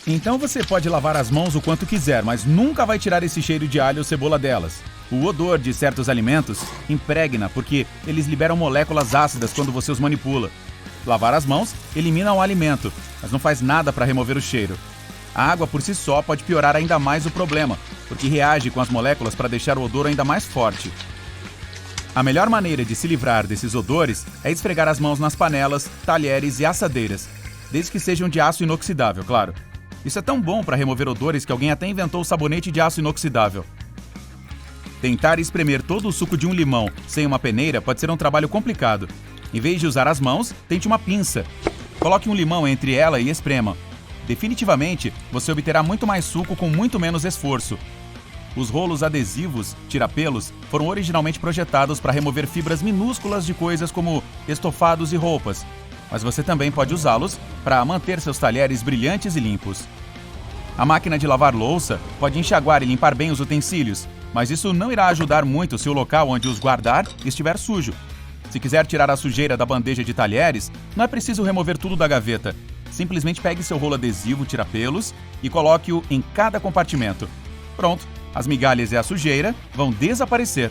Então você pode lavar as mãos o quanto quiser, mas nunca vai tirar esse cheiro de alho ou cebola delas. O odor de certos alimentos impregna porque eles liberam moléculas ácidas quando você os manipula. Lavar as mãos elimina o alimento, mas não faz nada para remover o cheiro. A água por si só pode piorar ainda mais o problema, porque reage com as moléculas para deixar o odor ainda mais forte. A melhor maneira de se livrar desses odores é esfregar as mãos nas panelas, talheres e assadeiras, desde que sejam de aço inoxidável, claro. Isso é tão bom para remover odores que alguém até inventou o sabonete de aço inoxidável. Tentar espremer todo o suco de um limão sem uma peneira pode ser um trabalho complicado. Em vez de usar as mãos, tente uma pinça. Coloque um limão entre ela e esprema. Definitivamente, você obterá muito mais suco com muito menos esforço. Os rolos adesivos, tira-pelos, foram originalmente projetados para remover fibras minúsculas de coisas como estofados e roupas, mas você também pode usá-los para manter seus talheres brilhantes e limpos. A máquina de lavar louça pode enxaguar e limpar bem os utensílios, mas isso não irá ajudar muito se o local onde os guardar estiver sujo. Se quiser tirar a sujeira da bandeja de talheres, não é preciso remover tudo da gaveta. Simplesmente pegue seu rolo adesivo tira-pelos e coloque-o em cada compartimento. Pronto, as migalhas e a sujeira vão desaparecer.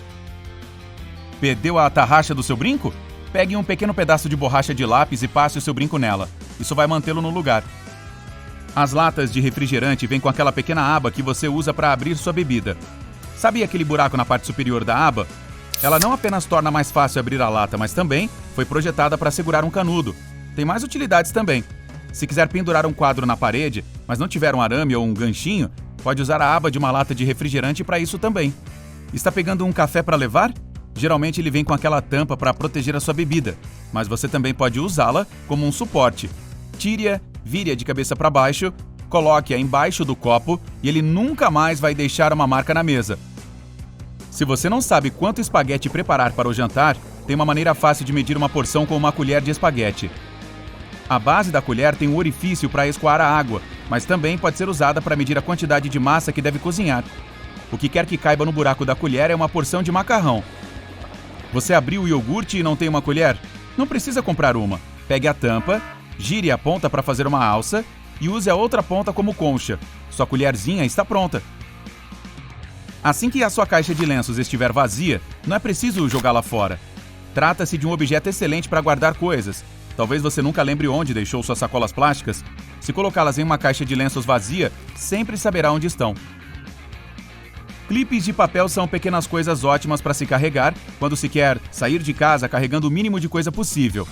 Perdeu a tarraxa do seu brinco? Pegue um pequeno pedaço de borracha de lápis e passe o seu brinco nela. Isso vai mantê-lo no lugar. As latas de refrigerante vêm com aquela pequena aba que você usa para abrir sua bebida. Sabe aquele buraco na parte superior da aba? Ela não apenas torna mais fácil abrir a lata, mas também foi projetada para segurar um canudo. Tem mais utilidades também. Se quiser pendurar um quadro na parede, mas não tiver um arame ou um ganchinho, pode usar a aba de uma lata de refrigerante para isso também. Está pegando um café para levar? Geralmente ele vem com aquela tampa para proteger a sua bebida, mas você também pode usá-la como um suporte. Tire-a, vire-a de cabeça para baixo, coloque-a embaixo do copo e ele nunca mais vai deixar uma marca na mesa. Se você não sabe quanto espaguete preparar para o jantar, tem uma maneira fácil de medir uma porção com uma colher de espaguete. A base da colher tem um orifício para escoar a água, mas também pode ser usada para medir a quantidade de massa que deve cozinhar. O que quer que caiba no buraco da colher é uma porção de macarrão. Você abriu o iogurte e não tem uma colher? Não precisa comprar uma. Pegue a tampa, gire a ponta para fazer uma alça e use a outra ponta como concha. Sua colherzinha está pronta. Assim que a sua caixa de lenços estiver vazia, não é preciso jogá-la fora. Trata-se de um objeto excelente para guardar coisas. Talvez você nunca lembre onde deixou suas sacolas plásticas. Se colocá-las em uma caixa de lenços vazia, sempre saberá onde estão. Clipes de papel são pequenas coisas ótimas para se carregar quando se quer sair de casa carregando o mínimo de coisa possível.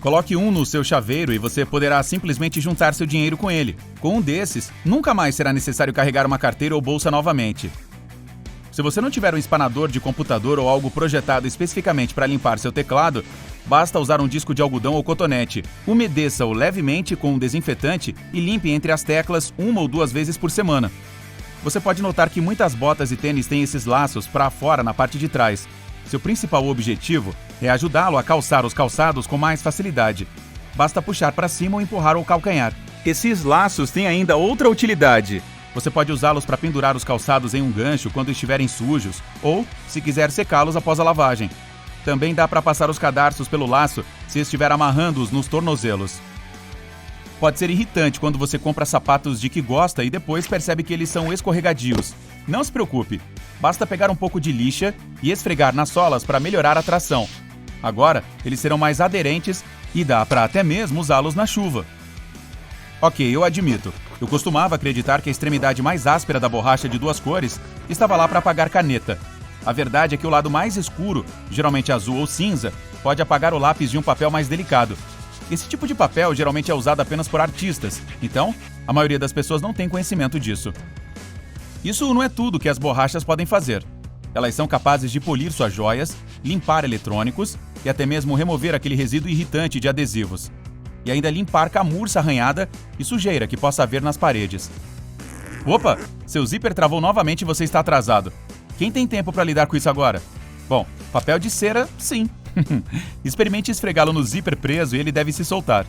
Coloque um no seu chaveiro e você poderá simplesmente juntar seu dinheiro com ele. Com um desses, nunca mais será necessário carregar uma carteira ou bolsa novamente. Se você não tiver um espanador de computador ou algo projetado especificamente para limpar seu teclado, basta usar um disco de algodão ou cotonete. Umedeça-o levemente com um desinfetante e limpe entre as teclas 1 ou 2 vezes por semana. Você pode notar que muitas botas e tênis têm esses laços para fora na parte de trás. Seu principal objetivo é ajudá-lo a calçar os calçados com mais facilidade. Basta puxar para cima ou empurrar o calcanhar. Esses laços têm ainda outra utilidade. Você pode usá-los para pendurar os calçados em um gancho quando estiverem sujos ou, se quiser, secá-los após a lavagem. Também dá para passar os cadarços pelo laço se estiver amarrando-os nos tornozelos. Pode ser irritante quando você compra sapatos de que gosta e depois percebe que eles são escorregadios. Não se preocupe, basta pegar um pouco de lixa e esfregar nas solas para melhorar a tração. Agora, eles serão mais aderentes e dá para até mesmo usá-los na chuva. Ok, eu admito, eu costumava acreditar que a extremidade mais áspera da borracha de 2 cores estava lá para apagar caneta. A verdade é que o lado mais escuro, geralmente azul ou cinza, pode apagar o lápis de um papel mais delicado. Esse tipo de papel geralmente é usado apenas por artistas, então a maioria das pessoas não tem conhecimento disso. Isso não é tudo que as borrachas podem fazer. Elas são capazes de polir suas joias, limpar eletrônicos e até mesmo remover aquele resíduo irritante de adesivos. E ainda limpar camurça arranhada e sujeira que possa haver nas paredes. Opa, seu zíper travou novamente e você está atrasado. Quem tem tempo para lidar com isso agora? Bom, papel de cera, sim. Experimente esfregá-lo no zíper preso e ele deve se soltar.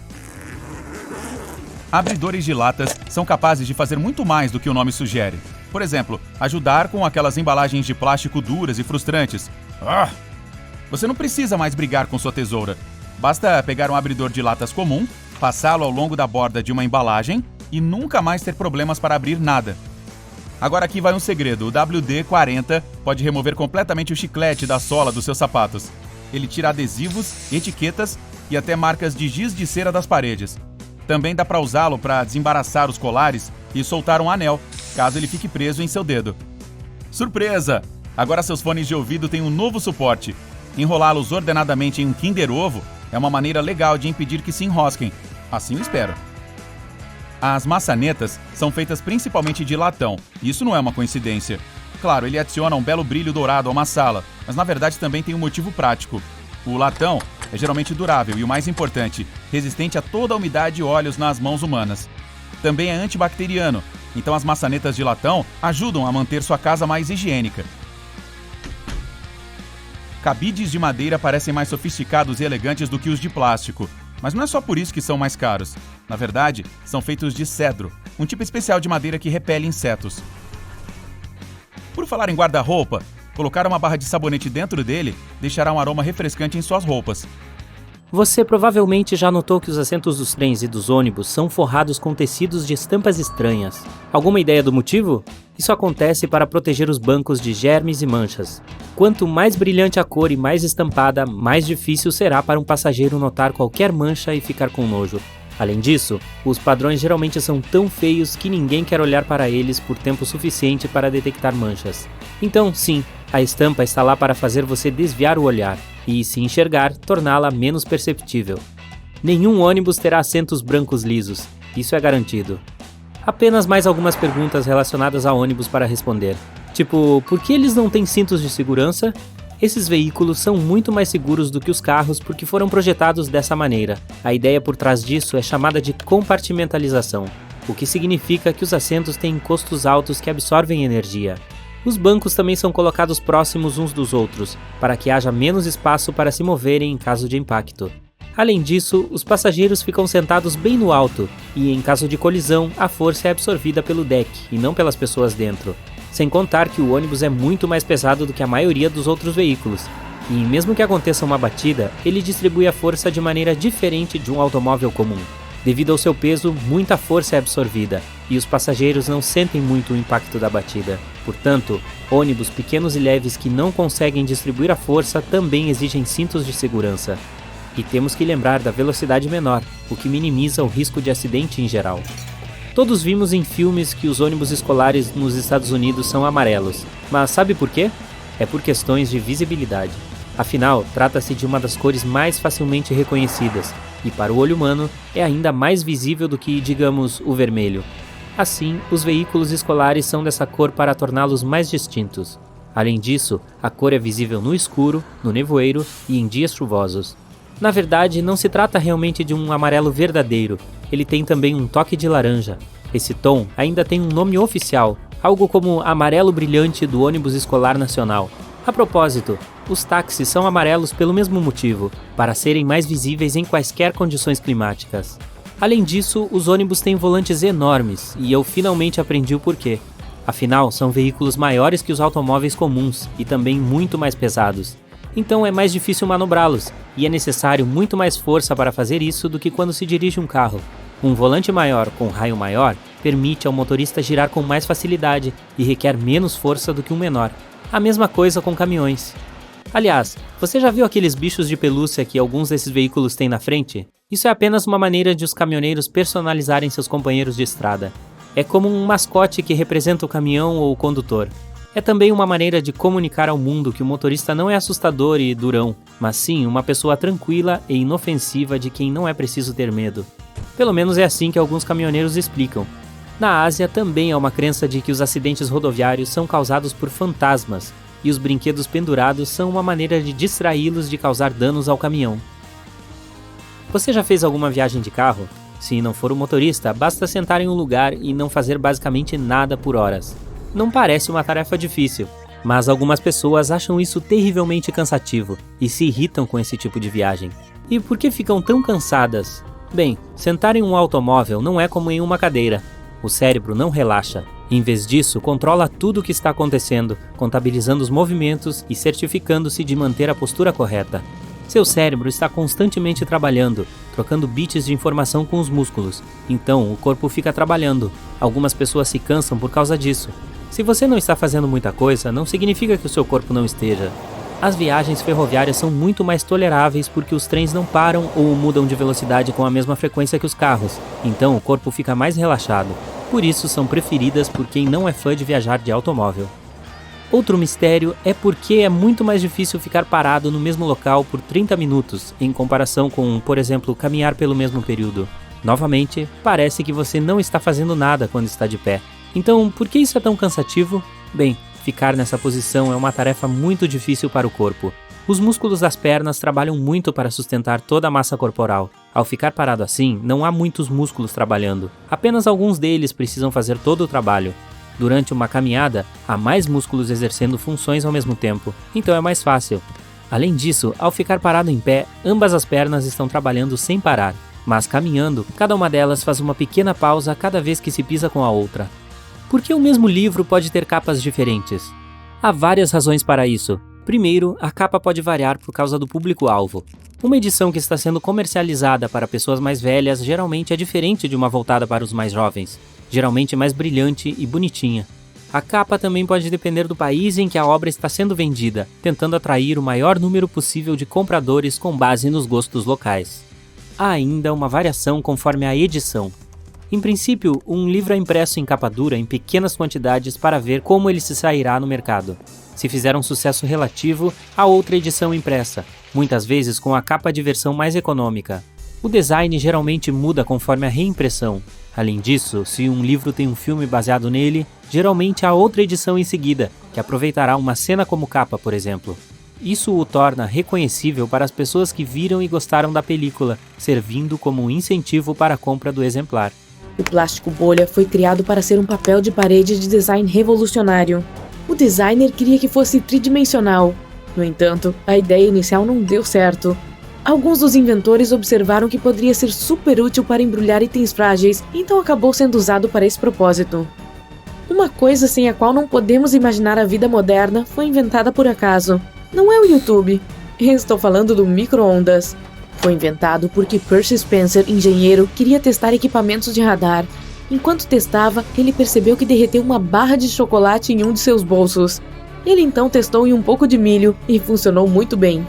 Abridores de latas são capazes de fazer muito mais do que o nome sugere. Por exemplo, ajudar com aquelas embalagens de plástico duras e frustrantes. Você não precisa mais brigar com sua tesoura. Basta pegar um abridor de latas comum, passá-lo ao longo da borda de uma embalagem e nunca mais ter problemas para abrir nada. Agora aqui vai um segredo, o WD-40 pode remover completamente o chiclete da sola dos seus sapatos. Ele tira adesivos, etiquetas e até marcas de giz de cera das paredes. Também dá para usá-lo para desembaraçar os colares e soltar um anel, caso ele fique preso em seu dedo. Surpresa! Agora seus fones de ouvido têm um novo suporte. Enrolá-los ordenadamente em um Kinder Ovo é uma maneira legal de impedir que se enrosquem. Assim eu espero. As maçanetas são feitas principalmente de latão, e isso não é uma coincidência. Claro, ele adiciona um belo brilho dourado a uma sala, mas na verdade também tem um motivo prático. O latão é geralmente durável e, o mais importante, resistente a toda a umidade e óleos nas mãos humanas. Também é antibacteriano, então as maçanetas de latão ajudam a manter sua casa mais higiênica. Cabides de madeira parecem mais sofisticados e elegantes do que os de plástico, mas não é só por isso que são mais caros. Na verdade, são feitos de cedro, um tipo especial de madeira que repele insetos. Por falar em guarda-roupa, colocar uma barra de sabonete dentro dele deixará um aroma refrescante em suas roupas. Você provavelmente já notou que os assentos dos trens e dos ônibus são forrados com tecidos de estampas estranhas. Alguma ideia do motivo? Isso acontece para proteger os bancos de germes e manchas. Quanto mais brilhante a cor e mais estampada, mais difícil será para um passageiro notar qualquer mancha e ficar com nojo. Além disso, os padrões geralmente são tão feios que ninguém quer olhar para eles por tempo suficiente para detectar manchas. Então, sim, a estampa está lá para fazer você desviar o olhar e, se enxergar, torná-la menos perceptível. Nenhum ônibus terá assentos brancos lisos, isso é garantido. Apenas mais algumas perguntas relacionadas a ônibus para responder. Tipo, por que eles não têm cintos de segurança? Esses veículos são muito mais seguros do que os carros porque foram projetados dessa maneira. A ideia por trás disso é chamada de compartimentalização, o que significa que os assentos têm encostos altos que absorvem energia. Os bancos também são colocados próximos uns dos outros, para que haja menos espaço para se moverem em caso de impacto. Além disso, os passageiros ficam sentados bem no alto, e em caso de colisão, a força é absorvida pelo deck e não pelas pessoas dentro. Sem contar que o ônibus é muito mais pesado do que a maioria dos outros veículos, e mesmo que aconteça uma batida, ele distribui a força de maneira diferente de um automóvel comum. Devido ao seu peso, muita força é absorvida, e os passageiros não sentem muito o impacto da batida. Portanto, ônibus pequenos e leves que não conseguem distribuir a força também exigem cintos de segurança. E temos que lembrar da velocidade menor, o que minimiza o risco de acidente em geral. Todos vimos em filmes que os ônibus escolares nos Estados Unidos são amarelos, mas sabe por quê? É por questões de visibilidade. Afinal, trata-se de uma das cores mais facilmente reconhecidas, e para o olho humano é ainda mais visível do que, digamos, o vermelho. Assim, os veículos escolares são dessa cor para torná-los mais distintos. Além disso, a cor é visível no escuro, no nevoeiro e em dias chuvosos. Na verdade, não se trata realmente de um amarelo verdadeiro, ele tem também um toque de laranja. Esse tom ainda tem um nome oficial, algo como amarelo brilhante do ônibus escolar nacional. A propósito, os táxis são amarelos pelo mesmo motivo, para serem mais visíveis em quaisquer condições climáticas. Além disso, os ônibus têm volantes enormes, e eu finalmente aprendi o porquê. Afinal, são veículos maiores que os automóveis comuns, e também muito mais pesados. Então é mais difícil manobrá-los, e é necessário muito mais força para fazer isso do que quando se dirige um carro. Um volante maior com raio maior permite ao motorista girar com mais facilidade e requer menos força do que um menor. A mesma coisa com caminhões. Aliás, você já viu aqueles bichos de pelúcia que alguns desses veículos têm na frente? Isso é apenas uma maneira de os caminhoneiros personalizarem seus companheiros de estrada. É como um mascote que representa o caminhão ou o condutor. É também uma maneira de comunicar ao mundo que o motorista não é assustador e durão, mas sim uma pessoa tranquila e inofensiva de quem não é preciso ter medo. Pelo menos é assim que alguns caminhoneiros explicam. Na Ásia também há uma crença de que os acidentes rodoviários são causados por fantasmas, e os brinquedos pendurados são uma maneira de distraí-los de causar danos ao caminhão. Você já fez alguma viagem de carro? Se não for o motorista, basta sentar em um lugar e não fazer basicamente nada por horas. Não parece uma tarefa difícil, mas algumas pessoas acham isso terrivelmente cansativo e se irritam com esse tipo de viagem. E por que ficam tão cansadas? Bem, sentar em um automóvel não é como em uma cadeira. O cérebro não relaxa. Em vez disso, controla tudo o que está acontecendo, contabilizando os movimentos e certificando-se de manter a postura correta. Seu cérebro está constantemente trabalhando, trocando bits de informação com os músculos. Então, o corpo fica trabalhando. Algumas pessoas se cansam por causa disso. Se você não está fazendo muita coisa, não significa que o seu corpo não esteja. As viagens ferroviárias são muito mais toleráveis porque os trens não param ou mudam de velocidade com a mesma frequência que os carros. Então, o corpo fica mais relaxado. Por isso, são preferidas por quem não é fã de viajar de automóvel. Outro mistério é porque é muito mais difícil ficar parado no mesmo local por 30 minutos, em comparação com, por exemplo, caminhar pelo mesmo período. Novamente, parece que você não está fazendo nada quando está de pé. Então, por que isso é tão cansativo? Bem, ficar nessa posição é uma tarefa muito difícil para o corpo. Os músculos das pernas trabalham muito para sustentar toda a massa corporal. Ao ficar parado assim, não há muitos músculos trabalhando. Apenas alguns deles precisam fazer todo o trabalho. Durante uma caminhada, há mais músculos exercendo funções ao mesmo tempo, então é mais fácil. Além disso, ao ficar parado em pé, ambas as pernas estão trabalhando sem parar. Mas caminhando, cada uma delas faz uma pequena pausa cada vez que se pisa com a outra. Por que o mesmo livro pode ter capas diferentes? Há várias razões para isso. Primeiro, a capa pode variar por causa do público-alvo. Uma edição que está sendo comercializada para pessoas mais velhas geralmente é diferente de uma voltada para os mais jovens, geralmente mais brilhante e bonitinha. A capa também pode depender do país em que a obra está sendo vendida, tentando atrair o maior número possível de compradores com base nos gostos locais. Há ainda uma variação conforme a edição. Em princípio, um livro é impresso em capa dura em pequenas quantidades para ver como ele se sairá no mercado. Se fizer um sucesso relativo, há outra edição impressa, muitas vezes com a capa de versão mais econômica. O design geralmente muda conforme a reimpressão. Além disso, se um livro tem um filme baseado nele, geralmente há outra edição em seguida, que aproveitará uma cena como capa, por exemplo. Isso o torna reconhecível para as pessoas que viram e gostaram da película, servindo como um incentivo para a compra do exemplar. O plástico bolha foi criado para ser um papel de parede de design revolucionário. O designer queria que fosse tridimensional. No entanto, a ideia inicial não deu certo. Alguns dos inventores observaram que poderia ser super útil para embrulhar itens frágeis, então acabou sendo usado para esse propósito. Uma coisa sem a qual não podemos imaginar a vida moderna foi inventada por acaso. Não é o YouTube. Estou falando do micro-ondas. Foi inventado porque Percy Spencer, engenheiro, queria testar equipamentos de radar. Enquanto testava, ele percebeu que derreteu uma barra de chocolate em um de seus bolsos. Ele então testou em um pouco de milho e funcionou muito bem.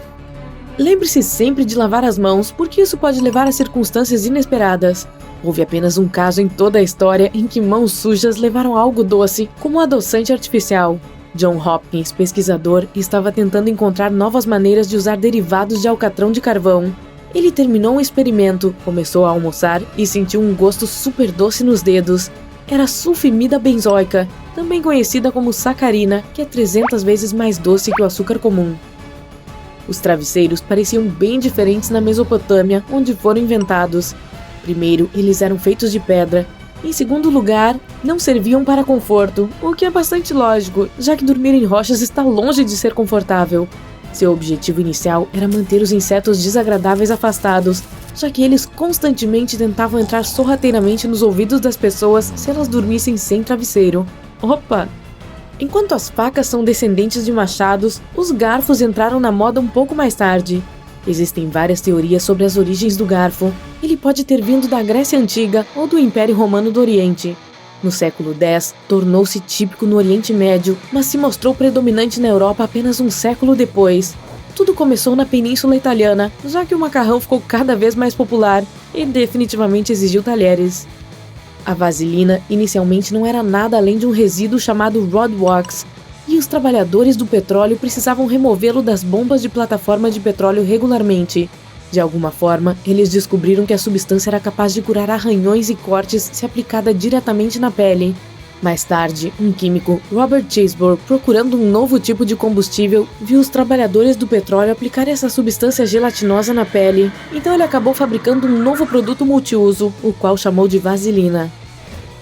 Lembre-se sempre de lavar as mãos, porque isso pode levar a circunstâncias inesperadas. Houve apenas um caso em toda a história em que mãos sujas levaram algo doce, como um adoçante artificial. John Hopkins, pesquisador, estava tentando encontrar novas maneiras de usar derivados de alcatrão de carvão. Ele terminou um experimento, começou a almoçar e sentiu um gosto super doce nos dedos. Era sulfimida benzoica, também conhecida como sacarina, que é 300 vezes mais doce que o açúcar comum. Os travesseiros pareciam bem diferentes na Mesopotâmia, onde foram inventados. Primeiro, eles eram feitos de pedra. Em segundo lugar, não serviam para conforto, o que é bastante lógico, já que dormir em rochas está longe de ser confortável. Seu objetivo inicial era manter os insetos desagradáveis afastados, já que eles constantemente tentavam entrar sorrateiramente nos ouvidos das pessoas se elas dormissem sem travesseiro. Opa! Enquanto as facas são descendentes de machados, os garfos entraram na moda um pouco mais tarde. Existem várias teorias sobre as origens do garfo. Ele pode ter vindo da Grécia Antiga ou do Império Romano do Oriente. No século X, tornou-se típico no Oriente Médio, mas se mostrou predominante na Europa apenas um século depois. Tudo começou na Península Italiana, já que o macarrão ficou cada vez mais popular e definitivamente exigiu talheres. A vaselina inicialmente não era nada além de um resíduo chamado Rod Wax, e os trabalhadores do petróleo precisavam removê-lo das bombas de plataforma de petróleo regularmente. De alguma forma, eles descobriram que a substância era capaz de curar arranhões e cortes se aplicada diretamente na pele. Mais tarde, um químico, Robert Chesebrough, procurando um novo tipo de combustível, viu os trabalhadores do petróleo aplicar essa substância gelatinosa na pele. Então ele acabou fabricando um novo produto multiuso, o qual chamou de vaselina.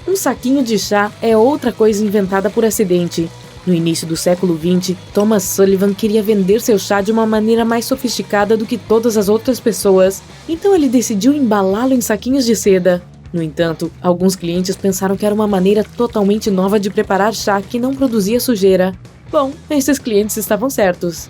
Um saquinho de chá é outra coisa inventada por acidente. No início do século XX, Thomas Sullivan queria vender seu chá de uma maneira mais sofisticada do que todas as outras pessoas, então ele decidiu embalá-lo em saquinhos de seda. No entanto, alguns clientes pensaram que era uma maneira totalmente nova de preparar chá que não produzia sujeira. Bom, esses clientes estavam certos.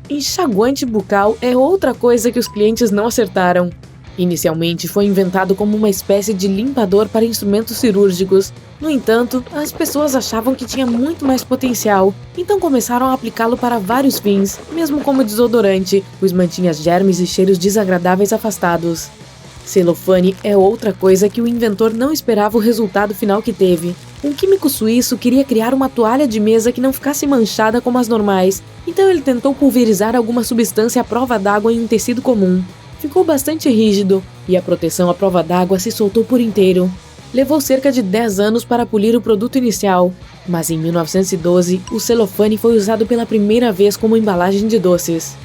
Enxaguante bucal é outra coisa que os clientes não acertaram. Inicialmente foi inventado como uma espécie de limpador para instrumentos cirúrgicos. No entanto, as pessoas achavam que tinha muito mais potencial, então começaram a aplicá-lo para vários fins, mesmo como desodorante, pois mantinha germes e cheiros desagradáveis afastados. Celofane é outra coisa que o inventor não esperava o resultado final que teve. Um químico suíço queria criar uma toalha de mesa que não ficasse manchada como as normais, então ele tentou pulverizar alguma substância à prova d'água em um tecido comum. Ficou bastante rígido, e a proteção à prova d'água se soltou por inteiro. Levou cerca de 10 anos para polir o produto inicial, mas em 1912 o celofane foi usado pela primeira vez como embalagem de doces.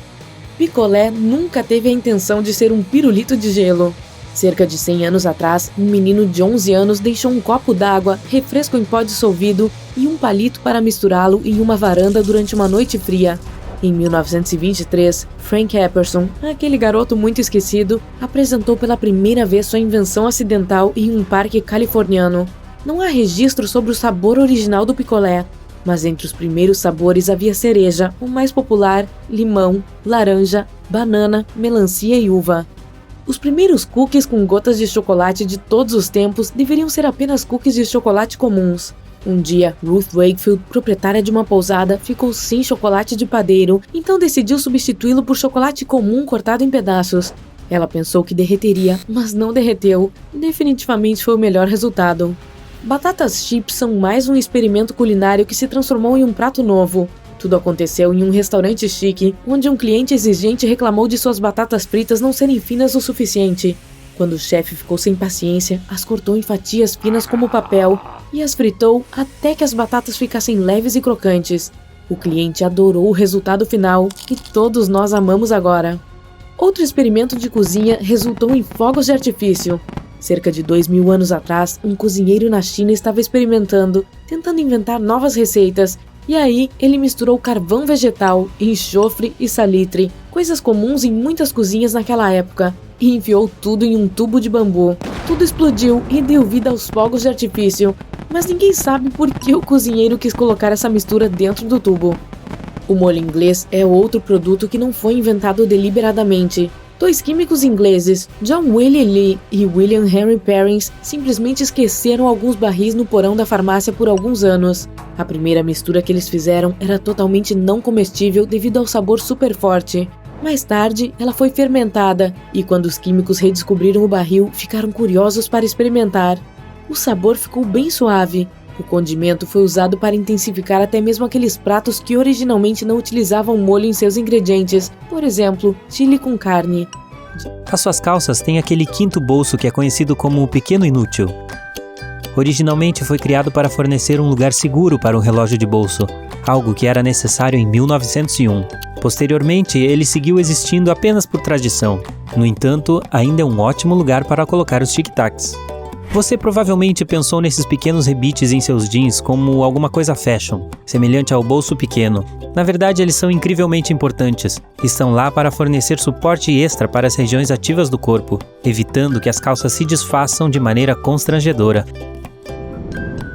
Picolé nunca teve a intenção de ser um pirulito de gelo. Cerca de 100 anos atrás, um menino de 11 anos deixou um copo d'água, refresco em pó dissolvido e um palito para misturá-lo em uma varanda durante uma noite fria. Em 1923, Frank Epperson, aquele garoto muito esquecido, apresentou pela primeira vez sua invenção acidental em um parque californiano. Não há registro sobre o sabor original do picolé, mas entre os primeiros sabores havia cereja, o mais popular, limão, laranja, banana, melancia e uva. Os primeiros cookies com gotas de chocolate de todos os tempos deveriam ser apenas cookies de chocolate comuns. Um dia, Ruth Wakefield, proprietária de uma pousada, ficou sem chocolate de padeiro, então decidiu substituí-lo por chocolate comum cortado em pedaços. Ela pensou que derreteria, mas não derreteu. Definitivamente foi o melhor resultado. Batatas chips são mais um experimento culinário que se transformou em um prato novo. Tudo aconteceu em um restaurante chique, onde um cliente exigente reclamou de suas batatas fritas não serem finas o suficiente. Quando o chefe ficou sem paciência, as cortou em fatias finas como papel e as fritou até que as batatas ficassem leves e crocantes. O cliente adorou o resultado final, que todos nós amamos agora. Outro experimento de cozinha resultou em fogos de artifício. Cerca de 2000 anos atrás, um cozinheiro na China estava experimentando, tentando inventar novas receitas, e aí ele misturou carvão vegetal, enxofre e salitre, coisas comuns em muitas cozinhas naquela época, e enfiou tudo em um tubo de bambu. Tudo explodiu e deu vida aos fogos de artifício, mas ninguém sabe por que o cozinheiro quis colocar essa mistura dentro do tubo. O molho inglês é outro produto que não foi inventado deliberadamente. Dois químicos ingleses, John Wiley Lee e William Henry Perrins, simplesmente esqueceram alguns barris no porão da farmácia por alguns anos. A primeira mistura que eles fizeram era totalmente não comestível devido ao sabor super forte. Mais tarde, ela foi fermentada, e quando os químicos redescobriram o barril, ficaram curiosos para experimentar. O sabor ficou bem suave. O condimento foi usado para intensificar até mesmo aqueles pratos que originalmente não utilizavam molho em seus ingredientes, por exemplo, chile com carne. As suas calças têm aquele quinto bolso que é conhecido como o pequeno inútil. Originalmente foi criado para fornecer um lugar seguro para um relógio de bolso, algo que era necessário em 1901. Posteriormente, ele seguiu existindo apenas por tradição. No entanto, ainda é um ótimo lugar para colocar os tic-tacs. Você provavelmente pensou nesses pequenos rebites em seus jeans como alguma coisa fashion, semelhante ao bolso pequeno. Na verdade, eles são incrivelmente importantes. Estão lá para fornecer suporte extra para as regiões ativas do corpo, evitando que as calças se desfaçam de maneira constrangedora.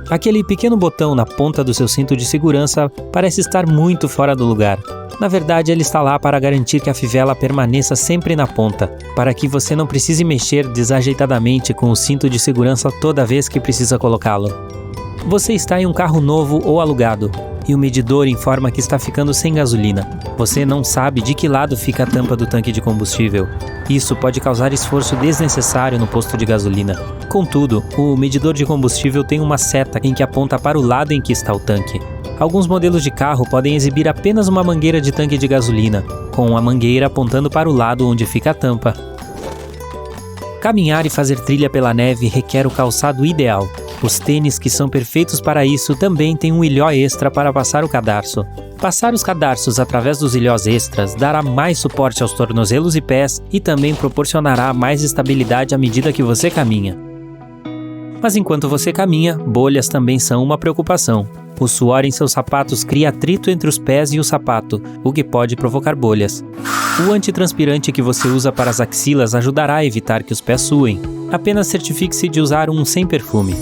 Aquele pequeno botão na ponta do seu cinto de segurança parece estar muito fora do lugar. Na verdade, ele está lá para garantir que a fivela permaneça sempre na ponta, para que você não precise mexer desajeitadamente com o cinto de segurança toda vez que precisa colocá-lo. Você está em um carro novo ou alugado, e o medidor informa que está ficando sem gasolina. Você não sabe de que lado fica a tampa do tanque de combustível. Isso pode causar esforço desnecessário no posto de gasolina. Contudo, o medidor de combustível tem uma seta em que aponta para o lado em que está o tanque. Alguns modelos de carro podem exibir apenas uma mangueira de tanque de gasolina, com a mangueira apontando para o lado onde fica a tampa. Caminhar e fazer trilha pela neve requer o calçado ideal. Os tênis que são perfeitos para isso também têm um ilhó extra para passar o cadarço. Passar os cadarços através dos ilhós extras dará mais suporte aos tornozelos e pés e também proporcionará mais estabilidade à medida que você caminha. Mas enquanto você caminha, bolhas também são uma preocupação. O suor em seus sapatos cria atrito entre os pés e o sapato, o que pode provocar bolhas. O antitranspirante que você usa para as axilas ajudará a evitar que os pés suem. Apenas certifique-se de usar um sem perfume.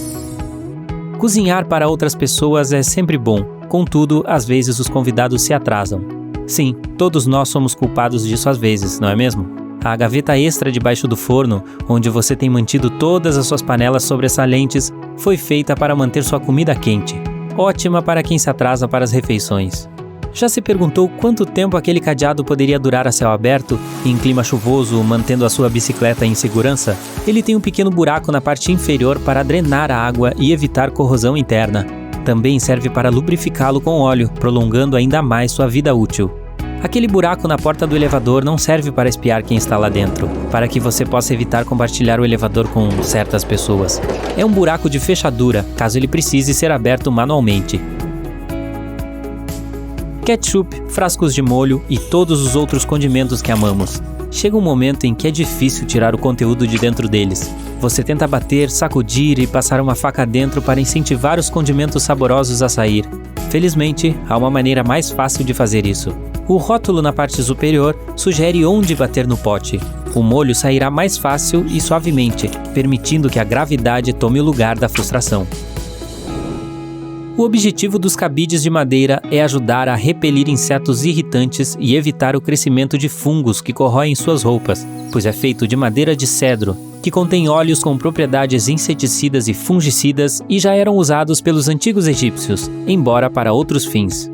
Cozinhar para outras pessoas é sempre bom, contudo, às vezes os convidados se atrasam. Sim, todos nós somos culpados disso às vezes, não é mesmo? A gaveta extra debaixo do forno, onde você tem mantido todas as suas panelas sobressalentes, foi feita para manter sua comida quente. Ótima para quem se atrasa para as refeições. Já se perguntou quanto tempo aquele cadeado poderia durar a céu aberto, em clima chuvoso, mantendo a sua bicicleta em segurança? Ele tem um pequeno buraco na parte inferior para drenar a água e evitar corrosão interna. Também serve para lubrificá-lo com óleo, prolongando ainda mais sua vida útil. Aquele buraco na porta do elevador não serve para espiar quem está lá dentro, para que você possa evitar compartilhar o elevador com certas pessoas. É um buraco de fechadura, caso ele precise ser aberto manualmente. Ketchup, frascos de molho e todos os outros condimentos que amamos. Chega um momento em que é difícil tirar o conteúdo de dentro deles. Você tenta bater, sacudir e passar uma faca dentro para incentivar os condimentos saborosos a sair. Felizmente, há uma maneira mais fácil de fazer isso. O rótulo na parte superior sugere onde bater no pote. O molho sairá mais fácil e suavemente, permitindo que a gravidade tome o lugar da frustração. O objetivo dos cabides de madeira é ajudar a repelir insetos irritantes e evitar o crescimento de fungos que corroem suas roupas, pois é feito de madeira de cedro, que contém óleos com propriedades inseticidas e fungicidas e já eram usados pelos antigos egípcios, embora para outros fins.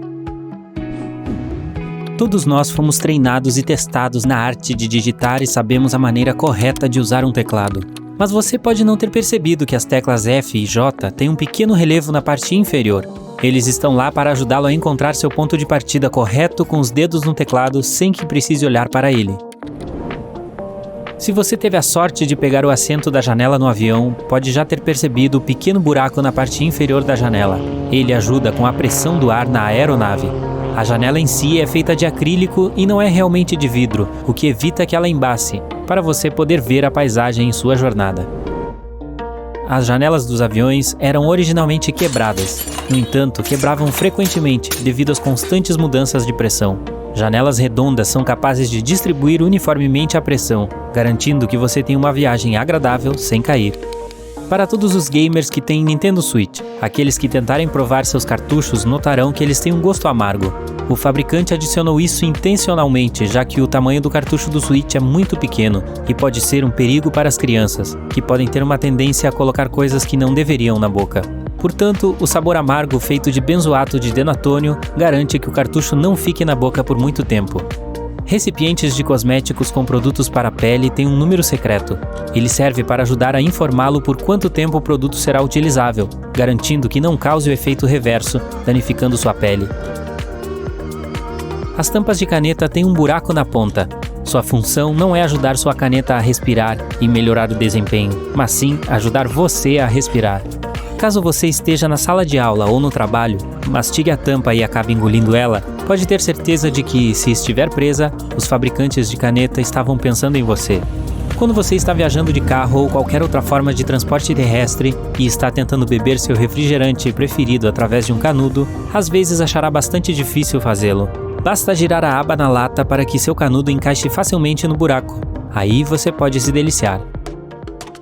Todos nós fomos treinados e testados na arte de digitar e sabemos a maneira correta de usar um teclado. Mas você pode não ter percebido que as teclas F e J têm um pequeno relevo na parte inferior. Eles estão lá para ajudá-lo a encontrar seu ponto de partida correto com os dedos no teclado sem que precise olhar para ele. Se você teve a sorte de pegar o assento da janela no avião, pode já ter percebido o pequeno buraco na parte inferior da janela. Ele ajuda com a pressão do ar na aeronave. A janela em si é feita de acrílico e não é realmente de vidro, o que evita que ela embace, para você poder ver a paisagem em sua jornada. As janelas dos aviões eram originalmente quebradas, no entanto, quebravam frequentemente devido às constantes mudanças de pressão. Janelas redondas são capazes de distribuir uniformemente a pressão, garantindo que você tenha uma viagem agradável sem cair. Para todos os gamers que têm Nintendo Switch, aqueles que tentarem provar seus cartuchos notarão que eles têm um gosto amargo. O fabricante adicionou isso intencionalmente, já que o tamanho do cartucho do Switch é muito pequeno e pode ser um perigo para as crianças, que podem ter uma tendência a colocar coisas que não deveriam na boca. Portanto, o sabor amargo feito de benzoato de denatônio garante que o cartucho não fique na boca por muito tempo. Recipientes de cosméticos com produtos para a pele têm um número secreto. Ele serve para ajudar a informá-lo por quanto tempo o produto será utilizável, garantindo que não cause o efeito reverso, danificando sua pele. As tampas de caneta têm um buraco na ponta. Sua função não é ajudar sua caneta a respirar e melhorar o desempenho, mas sim ajudar você a respirar. Caso você esteja na sala de aula ou no trabalho, mastigue a tampa e acabe engolindo ela, pode ter certeza de que, se estiver presa, os fabricantes de caneta estavam pensando em você. Quando você está viajando de carro ou qualquer outra forma de transporte terrestre e está tentando beber seu refrigerante preferido através de um canudo, às vezes achará bastante difícil fazê-lo. Basta girar a aba na lata para que seu canudo encaixe facilmente no buraco. Aí você pode se deliciar.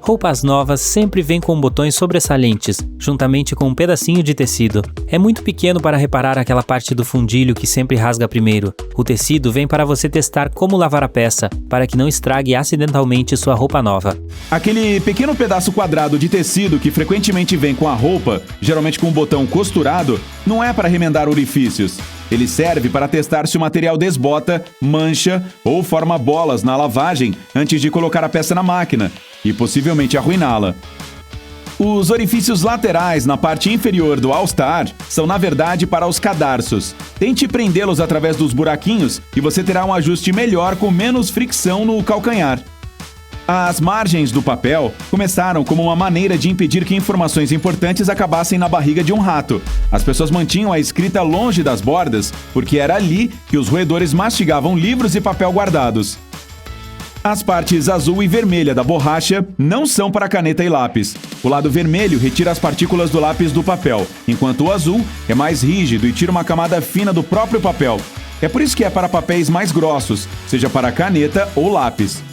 Roupas novas sempre vêm com botões sobressalentes, juntamente com um pedacinho de tecido. É muito pequeno para reparar aquela parte do fundilho que sempre rasga primeiro. O tecido vem para você testar como lavar a peça, para que não estrague acidentalmente sua roupa nova. Aquele pequeno pedaço quadrado de tecido que frequentemente vem com a roupa, geralmente com um botão costurado, não é para remendar orifícios. Ele serve para testar se o material desbota, mancha ou forma bolas na lavagem antes de colocar a peça na máquina e possivelmente arruiná-la. Os orifícios laterais na parte inferior do All-Star são, na verdade, para os cadarços. Tente prendê-los através dos buraquinhos e você terá um ajuste melhor com menos fricção no calcanhar. As margens do papel começaram como uma maneira de impedir que informações importantes acabassem na barriga de um rato. As pessoas mantinham a escrita longe das bordas, porque era ali que os roedores mastigavam livros e papel guardados. As partes azul e vermelha da borracha não são para caneta e lápis. O lado vermelho retira as partículas do lápis do papel, enquanto o azul é mais rígido e tira uma camada fina do próprio papel. É por isso que é para papéis mais grossos, seja para caneta ou lápis.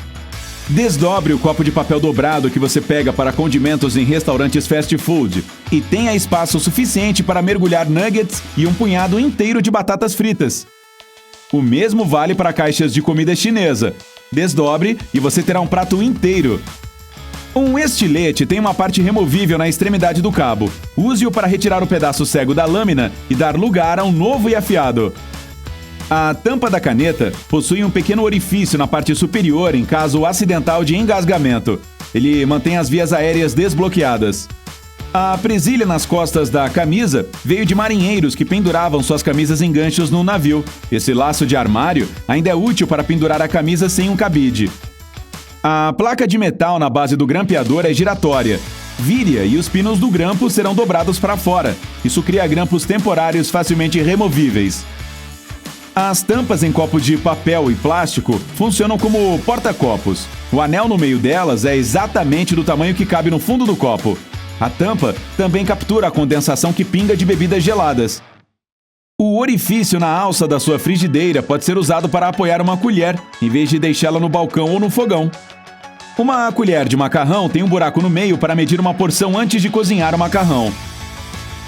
Desdobre o copo de papel dobrado que você pega para condimentos em restaurantes fast food e tenha espaço suficiente para mergulhar nuggets e um punhado inteiro de batatas fritas. O mesmo vale para caixas de comida chinesa. Desdobre e você terá um prato inteiro. Um estilete tem uma parte removível na extremidade do cabo. Use-o para retirar o pedaço cego da lâmina e dar lugar a um novo e afiado. A tampa da caneta possui um pequeno orifício na parte superior em caso acidental de engasgamento. Ele mantém as vias aéreas desbloqueadas. A presilha nas costas da camisa veio de marinheiros que penduravam suas camisas em ganchos no navio. Esse laço de armário ainda é útil para pendurar a camisa sem um cabide. A placa de metal na base do grampeador é giratória. Vire-a e os pinos do grampo serão dobrados para fora. Isso cria grampos temporários facilmente removíveis. As tampas em copos de papel e plástico funcionam como porta-copos. O anel no meio delas é exatamente do tamanho que cabe no fundo do copo. A tampa também captura a condensação que pinga de bebidas geladas. O orifício na alça da sua frigideira pode ser usado para apoiar uma colher, em vez de deixá-la no balcão ou no fogão. Uma colher de macarrão tem um buraco no meio para medir uma porção antes de cozinhar o macarrão.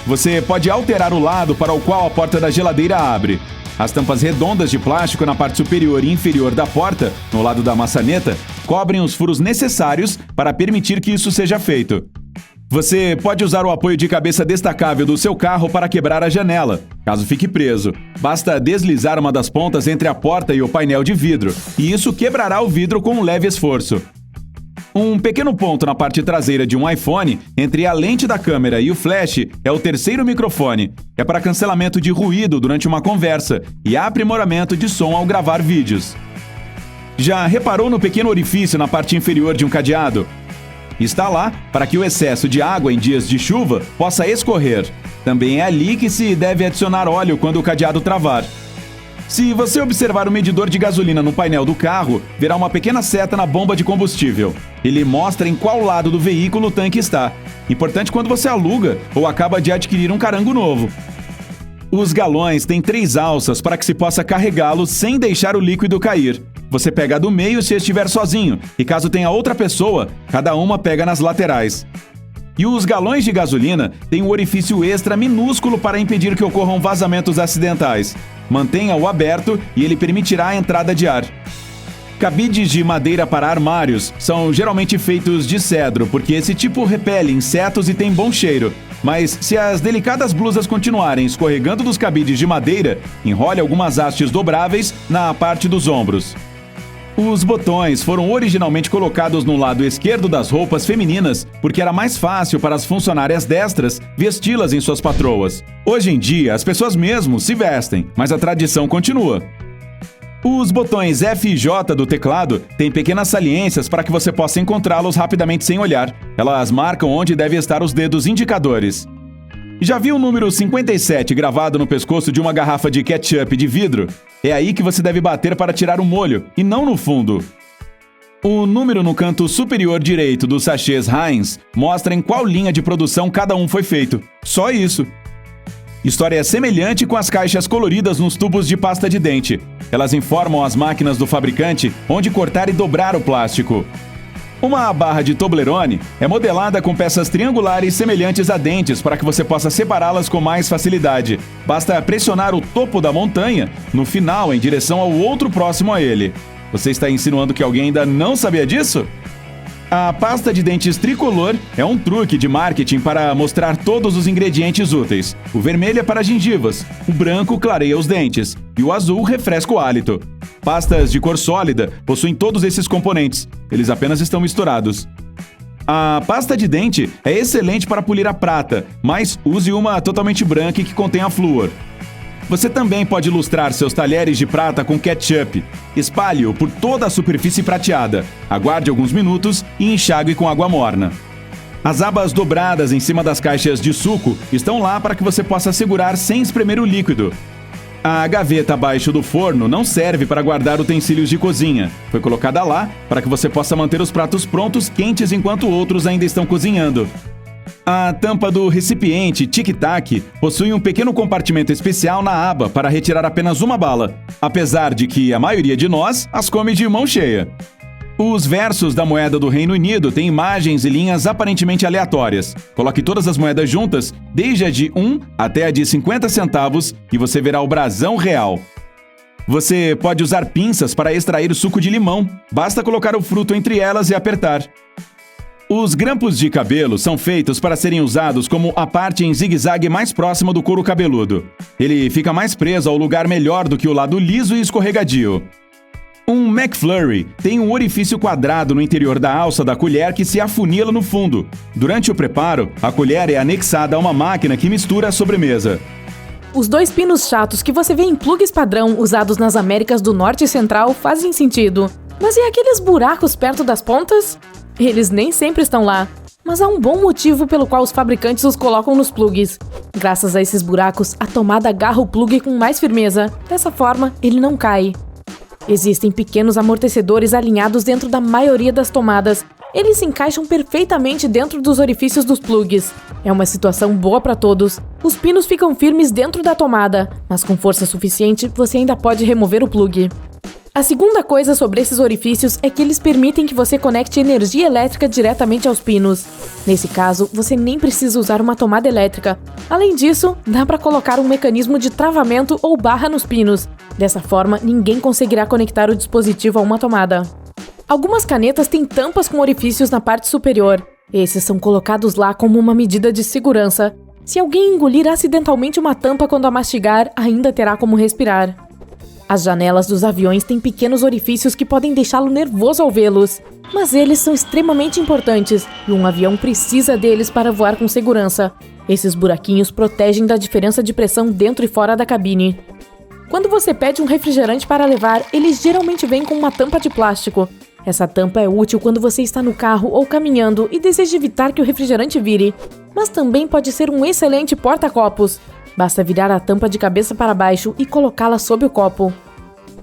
Você pode alterar o lado para o qual a porta da geladeira abre. As tampas redondas de plástico na parte superior e inferior da porta, no lado da maçaneta, cobrem os furos necessários para permitir que isso seja feito. Você pode usar o apoio de cabeça destacável do seu carro para quebrar a janela, caso fique preso. Basta deslizar uma das pontas entre a porta e o painel de vidro, e isso quebrará o vidro com um leve esforço. Um pequeno ponto na parte traseira de um iPhone, entre a lente da câmera e o flash, é o terceiro microfone. É para cancelamento de ruído durante uma conversa e aprimoramento de som ao gravar vídeos. Já reparou no pequeno orifício na parte inferior de um cadeado? Está lá para que o excesso de água em dias de chuva possa escorrer. Também é ali que se deve adicionar óleo quando o cadeado travar. Se você observar o medidor de gasolina no painel do carro, verá uma pequena seta na bomba de combustível. Ele mostra em qual lado do veículo o tanque está. Importante quando você aluga ou acaba de adquirir um carango novo. Os galões têm 3 alças para que se possa carregá-los sem deixar o líquido cair. Você pega a do meio se estiver sozinho, e caso tenha outra pessoa, cada uma pega nas laterais. E os galões de gasolina têm um orifício extra minúsculo para impedir que ocorram vazamentos acidentais. Mantenha-o aberto e ele permitirá a entrada de ar. Cabides de madeira para armários são geralmente feitos de cedro, porque esse tipo repele insetos e tem bom cheiro. Mas se as delicadas blusas continuarem escorregando dos cabides de madeira, enrole algumas hastes dobráveis na parte dos ombros. Os botões foram originalmente colocados no lado esquerdo das roupas femininas porque era mais fácil para as funcionárias destras vesti-las em suas patroas. Hoje em dia, as pessoas mesmo se vestem, mas a tradição continua. Os botões F e J do teclado têm pequenas saliências para que você possa encontrá-los rapidamente sem olhar. Elas marcam onde devem estar os dedos indicadores. Já viu o número 57 gravado no pescoço de uma garrafa de ketchup de vidro? É aí que você deve bater para tirar o molho, e não no fundo. O número no canto superior direito dos sachês Heinz mostra em qual linha de produção cada um foi feito. Só isso. História semelhante com as caixas coloridas nos tubos de pasta de dente. Elas informam as máquinas do fabricante onde cortar e dobrar o plástico. Uma barra de Toblerone é modelada com peças triangulares semelhantes a dentes para que você possa separá-las com mais facilidade. Basta pressionar o topo da montanha no final em direção ao outro próximo a ele. Você está insinuando que alguém ainda não sabia disso? A pasta de dentes tricolor é um truque de marketing para mostrar todos os ingredientes úteis. O vermelho é para gengivas, o branco clareia os dentes e o azul refresca o hálito. Pastas de cor sólida possuem todos esses componentes, eles apenas estão misturados. A pasta de dente é excelente para polir a prata, mas use uma totalmente branca e que contenha flúor. Você também pode ilustrar seus talheres de prata com ketchup. Espalhe-o por toda a superfície prateada. Aguarde alguns minutos e enxague com água morna. As abas dobradas em cima das caixas de suco estão lá para que você possa segurar sem espremer o líquido. A gaveta abaixo do forno não serve para guardar utensílios de cozinha. Foi colocada lá para que você possa manter os pratos prontos quentes enquanto outros ainda estão cozinhando. A tampa do recipiente tic-tac possui um pequeno compartimento especial na aba para retirar apenas uma bala, apesar de que a maioria de nós as come de mão cheia. Os versos da moeda do Reino Unido têm imagens e linhas aparentemente aleatórias. Coloque todas as moedas juntas, desde a de 1 até a de 50 centavos, e você verá o brasão real. Você pode usar pinças para extrair o suco de limão. Basta colocar o fruto entre elas e apertar. Os grampos de cabelo são feitos para serem usados como a parte em zigue-zague mais próxima do couro cabeludo. Ele fica mais preso ao lugar melhor do que o lado liso e escorregadio. Um McFlurry tem um orifício quadrado no interior da alça da colher que se afunila no fundo. Durante o preparo, a colher é anexada a uma máquina que mistura a sobremesa. Os 2 pinos chatos que você vê em plugs padrão usados nas Américas do Norte e Central fazem sentido. Mas e aqueles buracos perto das pontas? Eles nem sempre estão lá, mas há um bom motivo pelo qual os fabricantes os colocam nos plugs. Graças a esses buracos, a tomada agarra o plug com mais firmeza. Dessa forma, ele não cai. Existem pequenos amortecedores alinhados dentro da maioria das tomadas. Eles se encaixam perfeitamente dentro dos orifícios dos plugs. É uma situação boa para todos. Os pinos ficam firmes dentro da tomada, mas com força suficiente você ainda pode remover o plug. A segunda coisa sobre esses orifícios é que eles permitem que você conecte energia elétrica diretamente aos pinos. Nesse caso, você nem precisa usar uma tomada elétrica. Além disso, dá para colocar um mecanismo de travamento ou barra nos pinos. Dessa forma, ninguém conseguirá conectar o dispositivo a uma tomada. Algumas canetas têm tampas com orifícios na parte superior. Esses são colocados lá como uma medida de segurança. Se alguém engolir acidentalmente uma tampa quando a mastigar, ainda terá como respirar. As janelas dos aviões têm pequenos orifícios que podem deixá-lo nervoso ao vê-los. Mas eles são extremamente importantes e um avião precisa deles para voar com segurança. Esses buraquinhos protegem da diferença de pressão dentro e fora da cabine. Quando você pede um refrigerante para levar, ele geralmente vem com uma tampa de plástico. Essa tampa é útil quando você está no carro ou caminhando e deseja evitar que o refrigerante vire. Mas também pode ser um excelente porta-copos. Basta virar a tampa de cabeça para baixo e colocá-la sob o copo.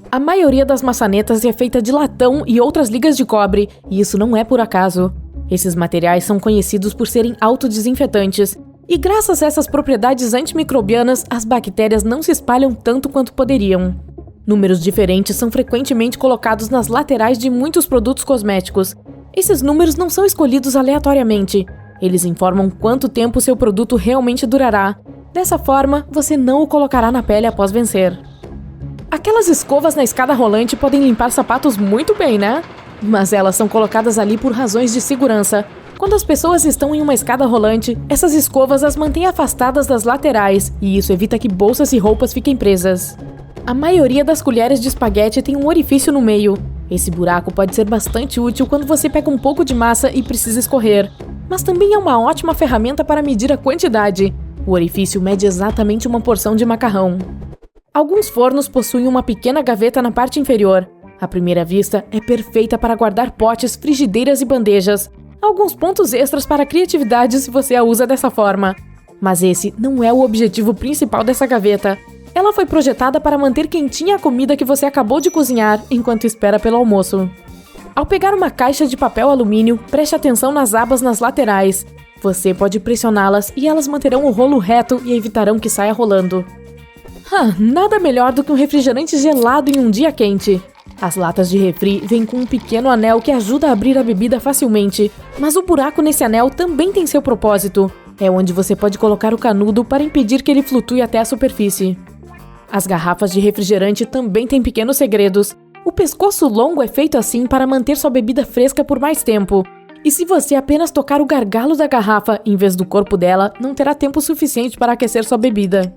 A maioria das maçanetas é feita de latão e outras ligas de cobre, e isso não é por acaso. Esses materiais são conhecidos por serem autodesinfetantes, e graças a essas propriedades antimicrobianas, as bactérias não se espalham tanto quanto poderiam. Números diferentes são frequentemente colocados nas laterais de muitos produtos cosméticos. Esses números não são escolhidos aleatoriamente. Eles informam quanto tempo seu produto realmente durará. Dessa forma, você não o colocará na pele após vencer. Aquelas escovas na escada rolante podem limpar sapatos muito bem, né? Mas elas são colocadas ali por razões de segurança. Quando as pessoas estão em uma escada rolante, essas escovas as mantêm afastadas das laterais, e isso evita que bolsas e roupas fiquem presas. A maioria das colheres de espaguete tem um orifício no meio. Esse buraco pode ser bastante útil quando você pega um pouco de massa e precisa escorrer, mas também é uma ótima ferramenta para medir a quantidade. O orifício mede exatamente uma porção de macarrão. Alguns fornos possuem uma pequena gaveta na parte inferior. À primeira vista, é perfeita para guardar potes, frigideiras e bandejas. Há alguns pontos extras para a criatividade se você a usa dessa forma. Mas esse não é o objetivo principal dessa gaveta. Ela foi projetada para manter quentinha a comida que você acabou de cozinhar enquanto espera pelo almoço. Ao pegar uma caixa de papel alumínio, preste atenção nas abas nas laterais. Você pode pressioná-las e elas manterão o rolo reto e evitarão que saia rolando. Nada melhor do que um refrigerante gelado em um dia quente. As latas de refri vêm com um pequeno anel que ajuda a abrir a bebida facilmente, mas o buraco nesse anel também tem seu propósito. É onde você pode colocar o canudo para impedir que ele flutue até a superfície. As garrafas de refrigerante também têm pequenos segredos. O pescoço longo é feito assim para manter sua bebida fresca por mais tempo. E se você apenas tocar o gargalo da garrafa em vez do corpo dela, não terá tempo suficiente para aquecer sua bebida.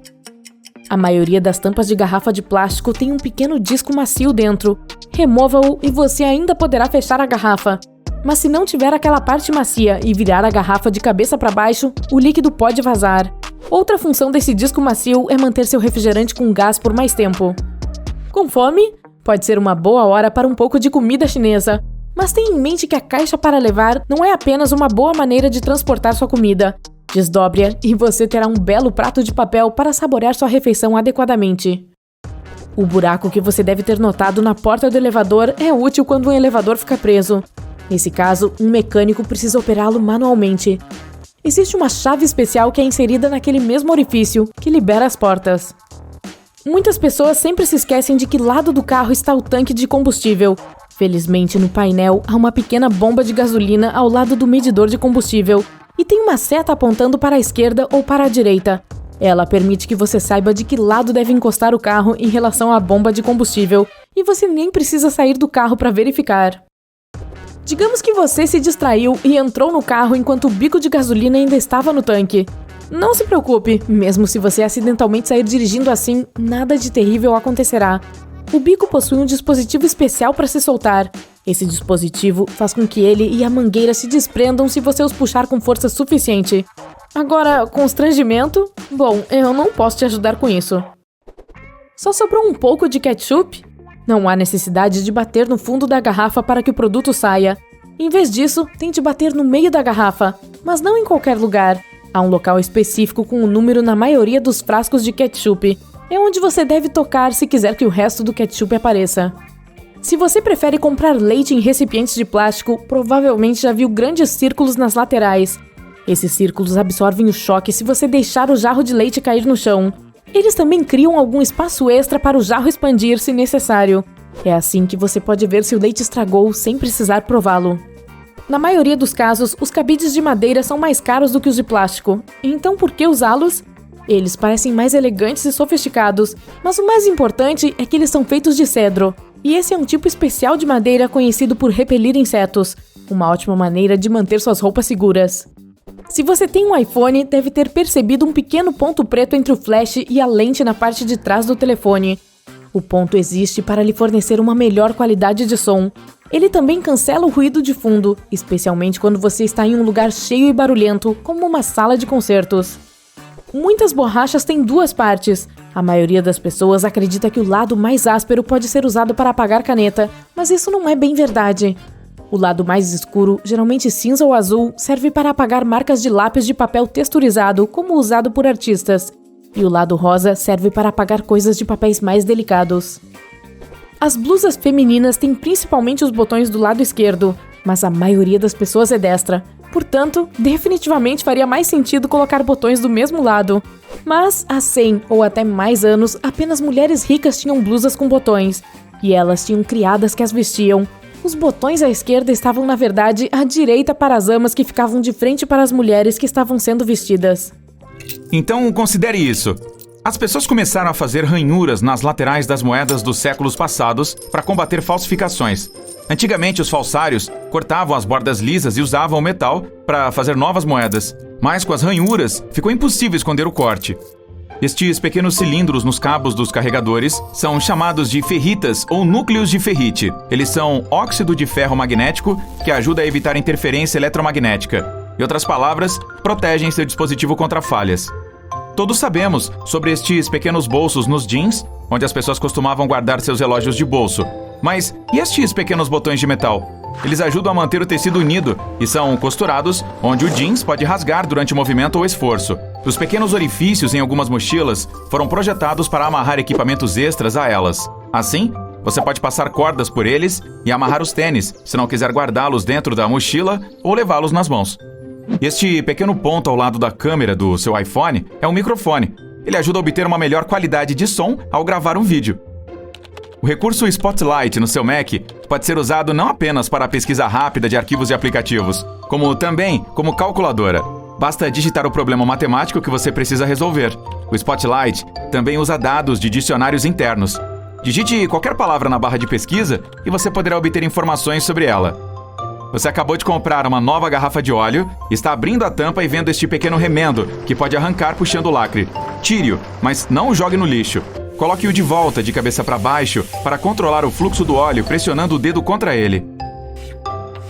A maioria das tampas de garrafa de plástico tem um pequeno disco macio dentro. Remova-o e você ainda poderá fechar a garrafa. Mas se não tiver aquela parte macia e virar a garrafa de cabeça para baixo, o líquido pode vazar. Outra função desse disco macio é manter seu refrigerante com gás por mais tempo. Com fome? Pode ser uma boa hora para um pouco de comida chinesa. Mas tenha em mente que a caixa para levar não é apenas uma boa maneira de transportar sua comida. Desdobre-a e você terá um belo prato de papel para saborear sua refeição adequadamente. O buraco que você deve ter notado na porta do elevador é útil quando um elevador fica preso. Nesse caso, um mecânico precisa operá-lo manualmente. Existe uma chave especial que é inserida naquele mesmo orifício, que libera as portas. Muitas pessoas sempre se esquecem de que lado do carro está o tanque de combustível. Felizmente, no painel, há uma pequena bomba de gasolina ao lado do medidor de combustível, e tem uma seta apontando para a esquerda ou para a direita. Ela permite que você saiba de que lado deve encostar o carro em relação à bomba de combustível, e você nem precisa sair do carro para verificar. Digamos que você se distraiu e entrou no carro enquanto o bico de gasolina ainda estava no tanque. Não se preocupe, mesmo se você acidentalmente sair dirigindo assim, nada de terrível acontecerá. O bico possui um dispositivo especial para se soltar. Esse dispositivo faz com que ele e a mangueira se desprendam se você os puxar com força suficiente. Agora, constrangimento? Bom, eu não posso te ajudar com isso. Só sobrou um pouco de ketchup? Não há necessidade de bater no fundo da garrafa para que o produto saia. Em vez disso, tente bater no meio da garrafa, mas não em qualquer lugar. Há um local específico com um número na maioria dos frascos de ketchup. É onde você deve tocar se quiser que o resto do ketchup apareça. Se você prefere comprar leite em recipientes de plástico, provavelmente já viu grandes círculos nas laterais. Esses círculos absorvem o choque se você deixar o jarro de leite cair no chão. Eles também criam algum espaço extra para o jarro expandir se necessário. É assim que você pode ver se o leite estragou sem precisar prová-lo. Na maioria dos casos, os cabides de madeira são mais caros do que os de plástico. Então por que usá-los? Eles parecem mais elegantes e sofisticados, mas o mais importante é que eles são feitos de cedro. E esse é um tipo especial de madeira conhecido por repelir insetos. Uma ótima maneira de manter suas roupas seguras. Se você tem um iPhone, deve ter percebido um pequeno ponto preto entre o flash e a lente na parte de trás do telefone. O ponto existe para lhe fornecer uma melhor qualidade de som. Ele também cancela o ruído de fundo, especialmente quando você está em um lugar cheio e barulhento, como uma sala de concertos. Muitas borrachas têm duas partes. A maioria das pessoas acredita que o lado mais áspero pode ser usado para apagar caneta, mas isso não é bem verdade. O lado mais escuro, geralmente cinza ou azul, serve para apagar marcas de lápis de papel texturizado, como usado por artistas. E o lado rosa serve para apagar coisas de papéis mais delicados. As blusas femininas têm principalmente os botões do lado esquerdo, mas a maioria das pessoas é destra. Portanto, definitivamente faria mais sentido colocar botões do mesmo lado. Mas, há 100 ou até mais anos, apenas mulheres ricas tinham blusas com botões. E elas tinham criadas que as vestiam. Os botões à esquerda estavam, na verdade, à direita para as amas que ficavam de frente para as mulheres que estavam sendo vestidas. Então, considere isso. As pessoas começaram a fazer ranhuras nas laterais das moedas dos séculos passados para combater falsificações. Antigamente, os falsários cortavam as bordas lisas e usavam o metal para fazer novas moedas. Mas com as ranhuras, ficou impossível esconder o corte. Estes pequenos cilindros nos cabos dos carregadores são chamados de ferritas ou núcleos de ferrite. Eles são óxido de ferro magnético que ajuda a evitar interferência eletromagnética. Em outras palavras, protegem seu dispositivo contra falhas. Todos sabemos sobre estes pequenos bolsos nos jeans, onde as pessoas costumavam guardar seus relógios de bolso. Mas e estes pequenos botões de metal? Eles ajudam a manter o tecido unido e são costurados onde o jeans pode rasgar durante o movimento ou esforço. Os pequenos orifícios em algumas mochilas foram projetados para amarrar equipamentos extras a elas. Assim, você pode passar cordas por eles e amarrar os tênis, se não quiser guardá-los dentro da mochila ou levá-los nas mãos. Este pequeno ponto ao lado da câmera do seu iPhone é um microfone. Ele ajuda a obter uma melhor qualidade de som ao gravar um vídeo. O recurso Spotlight no seu Mac pode ser usado não apenas para a pesquisa rápida de arquivos e aplicativos, como também como calculadora. Basta digitar o problema matemático que você precisa resolver. O Spotlight também usa dados de dicionários internos. Digite qualquer palavra na barra de pesquisa e você poderá obter informações sobre ela. Você acabou de comprar uma nova garrafa de óleo, está abrindo a tampa e vendo este pequeno remendo, que pode arrancar puxando o lacre. Tire-o, mas não o jogue no lixo. Coloque-o de volta de cabeça para baixo para controlar o fluxo do óleo pressionando o dedo contra ele.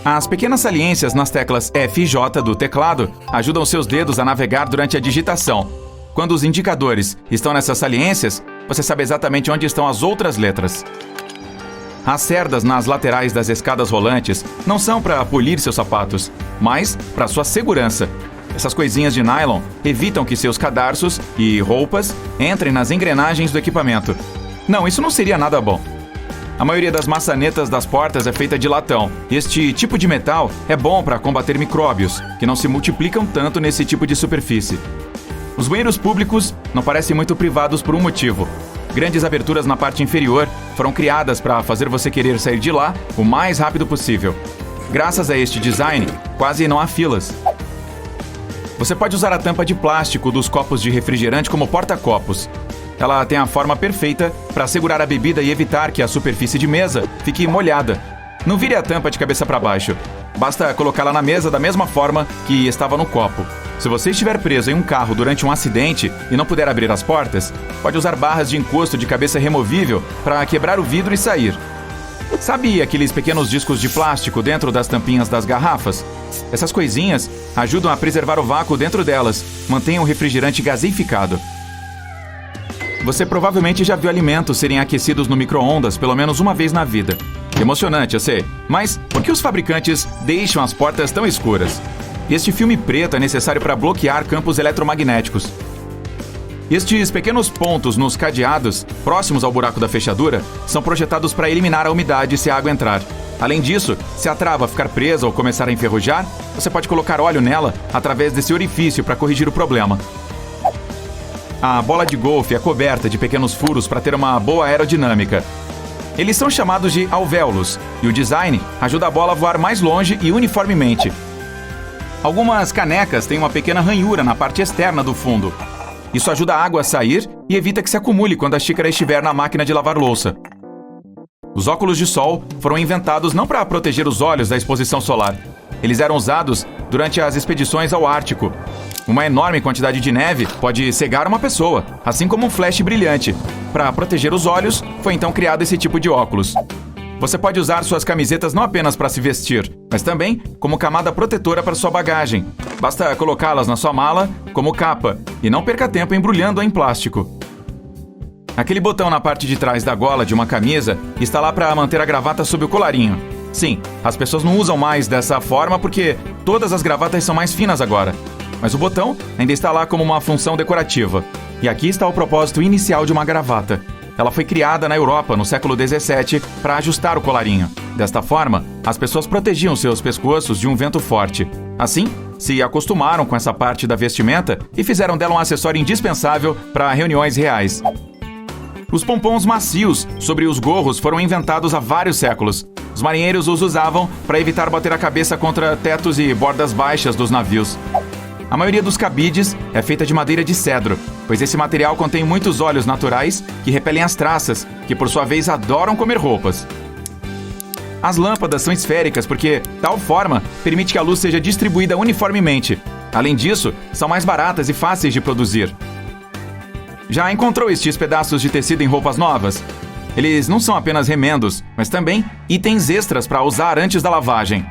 As pequenas saliências nas teclas F e J do teclado ajudam seus dedos a navegar durante a digitação. Quando os indicadores estão nessas saliências, você sabe exatamente onde estão as outras letras. As cerdas nas laterais das escadas rolantes não são para polir seus sapatos, mas para sua segurança. Essas coisinhas de nylon evitam que seus cadarços e roupas entrem nas engrenagens do equipamento. Não, isso não seria nada bom. A maioria das maçanetas das portas é feita de latão. Este tipo de metal é bom para combater micróbios, que não se multiplicam tanto nesse tipo de superfície. Os banheiros públicos não parecem muito privados por um motivo. Grandes aberturas na parte inferior foram criadas para fazer você querer sair de lá o mais rápido possível. Graças a este design, quase não há filas. Você pode usar a tampa de plástico dos copos de refrigerante como porta-copos. Ela tem a forma perfeita para segurar a bebida e evitar que a superfície de mesa fique molhada. Não vire a tampa de cabeça para baixo. Basta colocá-la na mesa da mesma forma que estava no copo. Se você estiver preso em um carro durante um acidente e não puder abrir as portas, pode usar barras de encosto de cabeça removível para quebrar o vidro e sair. Sabe aqueles pequenos discos de plástico dentro das tampinhas das garrafas? Essas coisinhas ajudam a preservar o vácuo dentro delas, mantêm o refrigerante gaseificado. Você provavelmente já viu alimentos serem aquecidos no micro-ondas pelo menos uma vez na vida. Emocionante, eu sei. Mas por que os fabricantes deixam as portas tão escuras? Este filme preto é necessário para bloquear campos eletromagnéticos. Estes pequenos pontos nos cadeados, próximos ao buraco da fechadura, são projetados para eliminar a umidade se a água entrar. Além disso, se a trava ficar presa ou começar a enferrujar, você pode colocar óleo nela através desse orifício para corrigir o problema. A bola de golfe é coberta de pequenos furos para ter uma boa aerodinâmica. Eles são chamados de alvéolos, e o design ajuda a bola a voar mais longe e uniformemente. Algumas canecas têm uma pequena ranhura na parte externa do fundo. Isso ajuda a água a sair e evita que se acumule quando a xícara estiver na máquina de lavar louça. Os óculos de sol foram inventados não para proteger os olhos da exposição solar. Eles eram usados durante as expedições ao Ártico. Uma enorme quantidade de neve pode cegar uma pessoa, assim como um flash brilhante. Para proteger os olhos, foi então criado esse tipo de óculos. Você pode usar suas camisetas não apenas para se vestir, mas também como camada protetora para sua bagagem. Basta colocá-las na sua mala como capa e não perca tempo embrulhando-a em plástico. Aquele botão na parte de trás da gola de uma camisa está lá para manter a gravata sob o colarinho. Sim, as pessoas não usam mais dessa forma porque todas as gravatas são mais finas agora. Mas o botão ainda está lá como uma função decorativa. E aqui está o propósito inicial de uma gravata. Ela foi criada na Europa no século XVII para ajustar o colarinho. Desta forma, as pessoas protegiam seus pescoços de um vento forte. Assim, se acostumaram com essa parte da vestimenta e fizeram dela um acessório indispensável para reuniões reais. Os pompons macios sobre os gorros foram inventados há vários séculos. Os marinheiros os usavam para evitar bater a cabeça contra tetos e bordas baixas dos navios. A maioria dos cabides é feita de madeira de cedro, pois esse material contém muitos óleos naturais que repelem as traças, que por sua vez adoram comer roupas. As lâmpadas são esféricas porque, tal forma, permite que a luz seja distribuída uniformemente. Além disso, são mais baratas e fáceis de produzir. Já encontrou estes pedaços de tecido em roupas novas? Eles não são apenas remendos, mas também itens extras para usar antes da lavagem.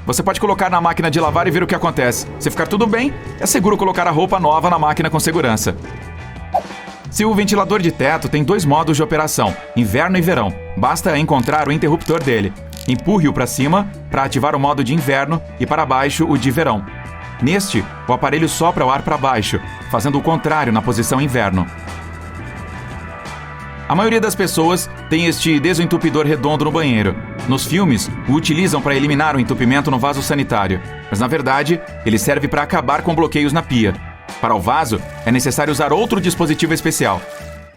Você pode colocar na máquina de lavar e ver o que acontece. Se ficar tudo bem, é seguro colocar a roupa nova na máquina com segurança. Seu ventilador de teto tem 2 modos de operação, inverno e verão. Basta encontrar o interruptor dele. Empurre-o para cima para ativar o modo de inverno e para baixo o de verão. Neste, o aparelho sopra o ar para baixo, fazendo o contrário na posição inverno. A maioria das pessoas tem este desentupidor redondo no banheiro. Nos filmes, o utilizam para eliminar o entupimento no vaso sanitário, mas na verdade, ele serve para acabar com bloqueios na pia. Para o vaso, é necessário usar outro dispositivo especial.